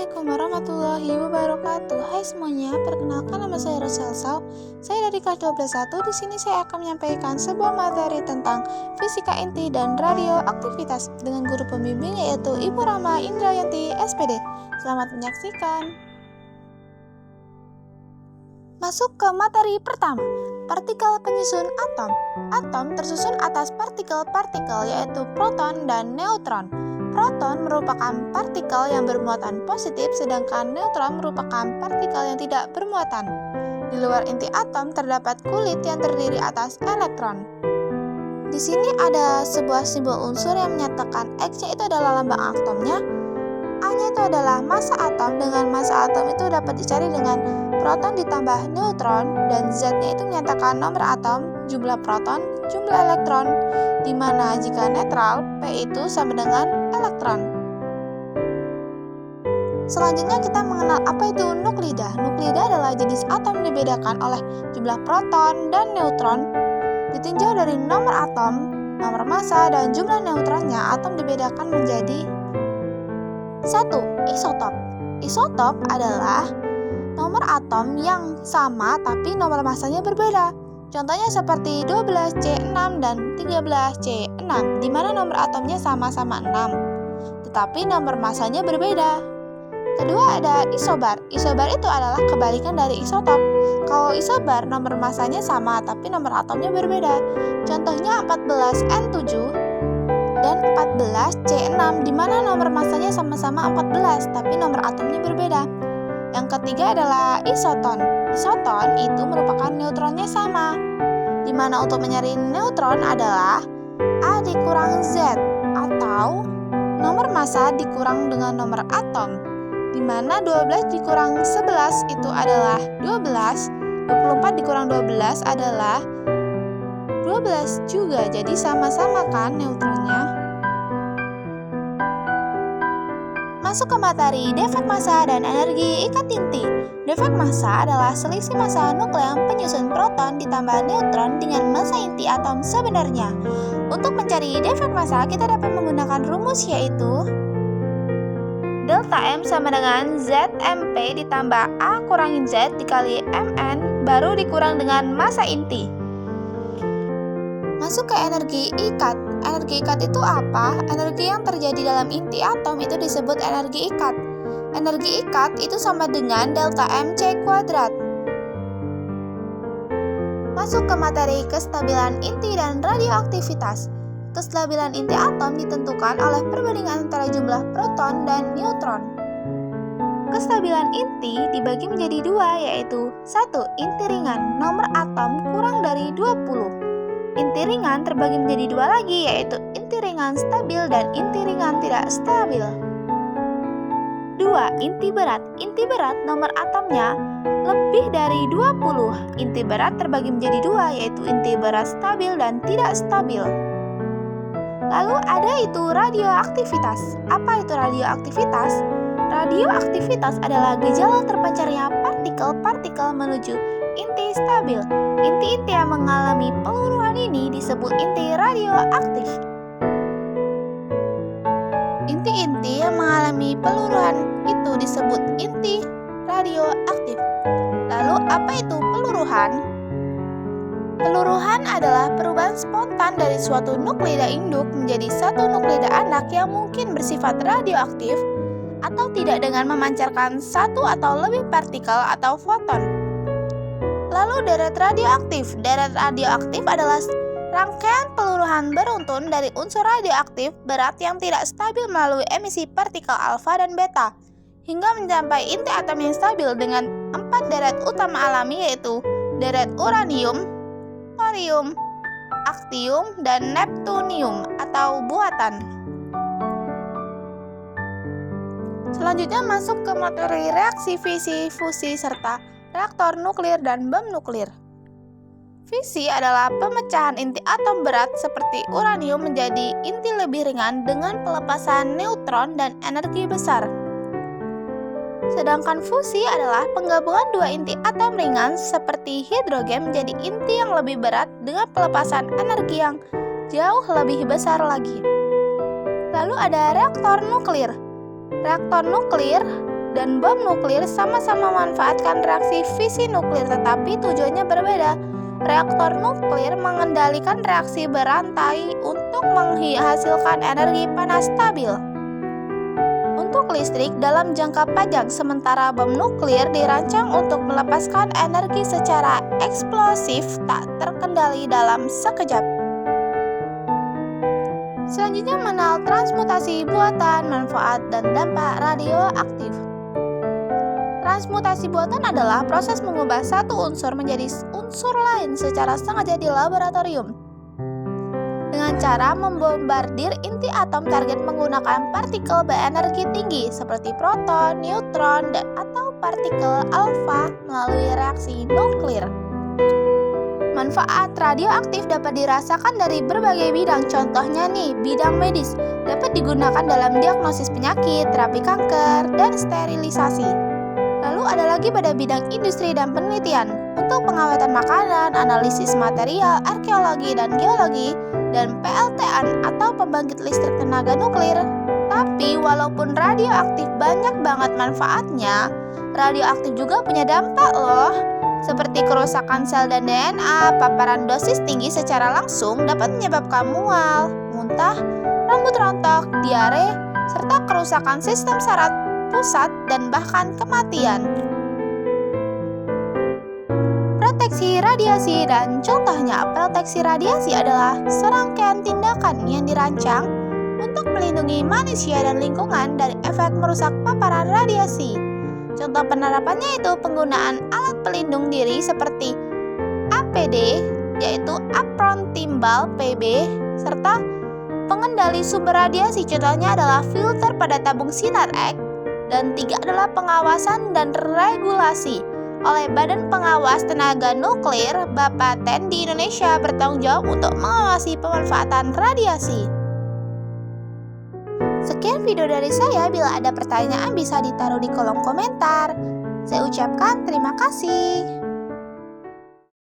Assalamualaikum warahmatullahi wabarakatuh. Hai semuanya, perkenalkan nama saya Roselsau. Saya dari kelas 12.1. Di sini saya akan menyampaikan sebuah materi tentang fisika inti dan radioaktivitas dengan guru pembimbing yaitu Ibu Rama Indrayanti SPD. Selamat menyaksikan. Masuk ke materi pertama. Partikel penyusun atom. Atom tersusun atas partikel-partikel yaitu proton dan neutron. Proton merupakan partikel yang bermuatan positif, sedangkan neutron merupakan partikel yang tidak bermuatan. Di luar inti atom terdapat kulit yang terdiri atas elektron. Di sini ada sebuah simbol unsur yang menyatakan X-nya itu adalah lambang atomnya, A-nya itu adalah massa atom. Dengan massa atom itu dapat dicari dengan proton ditambah neutron, dan Z-nya itu menyatakan nomor atom, jumlah proton, jumlah elektron, di mana jika netral, P itu sama dengan elektron. Selanjutnya kita mengenal apa itu nuklida. Nuklida adalah jenis atom yang dibedakan oleh jumlah proton dan neutron. Ditinjau dari nomor atom, nomor massa, dan jumlah neutronnya, atom dibedakan menjadi 1. Isotop. Isotop adalah nomor atom yang sama tapi nomor massanya berbeda. Contohnya seperti 12C6 dan 13C6, di mana nomor atomnya sama-sama 6, tetapi nomor massanya berbeda. Kedua ada isobar. Isobar itu adalah kebalikan dari isotop. Kalau isobar nomor massanya sama tapi nomor atomnya berbeda. Contohnya 14N7 dan 14C6, di mana nomor massanya sama-sama 14 tapi nomor atomnya berbeda. Yang ketiga adalah isoton. Isoton itu merupakan neutronnya sama, di mana untuk mencari neutron adalah A dikurang Z, atau nomor massa dikurang dengan nomor atom, di mana 12 dikurang 11 itu adalah 12, 24 dikurang 12 adalah 12 juga, jadi sama-sama kan neutronnya. Masuk ke materi defek massa dan energi ikat inti. Defek massa adalah selisih massa nukleus penyusun proton ditambah neutron dengan massa inti atom sebenarnya. Untuk mencari defek massa, kita dapat menggunakan rumus yaitu delta M sama dengan ZMP ditambah A kurangi Z dikali MN baru dikurang dengan massa inti. Masuk ke energi ikat. Energi ikat itu apa? Energi yang terjadi dalam inti atom itu disebut energi ikat. Energi ikat itu sama dengan delta MC kuadrat. Masuk ke materi kestabilan inti dan radioaktivitas. Kestabilan inti atom ditentukan oleh perbandingan antara jumlah proton dan neutron. Kestabilan inti dibagi menjadi dua, yaitu 1. Inti ringan, nomor atom kurang dari 20. Inti ringan terbagi menjadi dua lagi, yaitu inti ringan stabil dan inti ringan tidak stabil. 2. Inti berat. Inti berat nomor atomnya lebih dari 20. Inti berat terbagi menjadi dua, yaitu inti berat stabil dan tidak stabil. Lalu ada itu radioaktivitas. Apa itu radioaktivitas? Radioaktivitas adalah gejala terpancarnya partikel-partikel menuju inti stabil. Inti-inti yang mengalami peluruhan ini disebut inti radioaktif. Inti-inti yang mengalami peluruhan itu disebut inti radioaktif. Lalu apa itu peluruhan? Peluruhan adalah perubahan spontan dari suatu nuklida induk menjadi satu nuklida anak yang mungkin bersifat radioaktif atau tidak dengan memancarkan satu atau lebih partikel atau foton. Lalu deret radioaktif. Deret radioaktif adalah rangkaian peluruhan beruntun dari unsur radioaktif berat yang tidak stabil melalui emisi partikel alfa dan beta hingga mencapai inti atom yang stabil dengan 4 deret utama alami, yaitu deret uranium, thorium, aktium, dan neptunium atau buatan. Selanjutnya masuk ke materi reaksi fisi, fusi, serta reaktor nuklir dan bom nuklir. Fisi adalah pemecahan inti atom berat seperti uranium menjadi inti lebih ringan dengan pelepasan neutron dan energi besar. Sedangkan fusi adalah penggabungan dua inti atom ringan seperti hidrogen menjadi inti yang lebih berat dengan pelepasan energi yang jauh lebih besar lagi. Lalu ada reaktor nuklir. Reaktor nuklir dan bom nuklir sama-sama memanfaatkan reaksi fisi nuklir, tetapi tujuannya berbeda. Reaktor nuklir mengendalikan reaksi berantai untuk menghasilkan energi panas stabil untuk listrik dalam jangka panjang, sementara bom nuklir dirancang untuk melepaskan energi secara eksplosif tak terkendali dalam sekejap. Selanjutnya mengenal transmutasi buatan, manfaat, dan dampak radioaktif. Transmutasi buatan adalah proses mengubah satu unsur menjadi unsur lain secara sengaja di laboratorium dengan cara membombardir inti atom target menggunakan partikel berenergi tinggi seperti proton, neutron, atau partikel alfa melalui reaksi nuklir. Manfaat radioaktif dapat dirasakan dari berbagai bidang, contohnya bidang medis dapat digunakan dalam diagnosis penyakit, terapi kanker, dan sterilisasi. Lalu ada lagi pada bidang industri dan penelitian untuk pengawetan makanan, analisis material, arkeologi dan geologi, dan PLTan atau pembangkit listrik tenaga nuklir. Tapi walaupun radioaktif banyak banget manfaatnya, radioaktif juga punya dampak loh. Seperti kerusakan sel dan DNA, paparan dosis tinggi secara langsung dapat menyebabkan mual, muntah, rambut rontok, diare, serta kerusakan sistem saraf pusat dan bahkan kematian. Proteksi radiasi dan contohnya, proteksi radiasi adalah serangkaian tindakan yang dirancang untuk melindungi manusia dan lingkungan dari efek merusak paparan radiasi. Contoh penerapannya itu penggunaan alat pelindung diri seperti APD, yaitu apron timbal PB, serta pengendali sumber radiasi, contohnya adalah filter pada tabung sinar X. Dan 3 adalah pengawasan dan regulasi. Oleh Badan Pengawas Tenaga Nuklir, Bapeten di Indonesia bertanggung jawab untuk mengawasi pemanfaatan radiasi. Sekian video dari saya, bila ada pertanyaan bisa ditaruh di kolom komentar. Saya ucapkan terima kasih.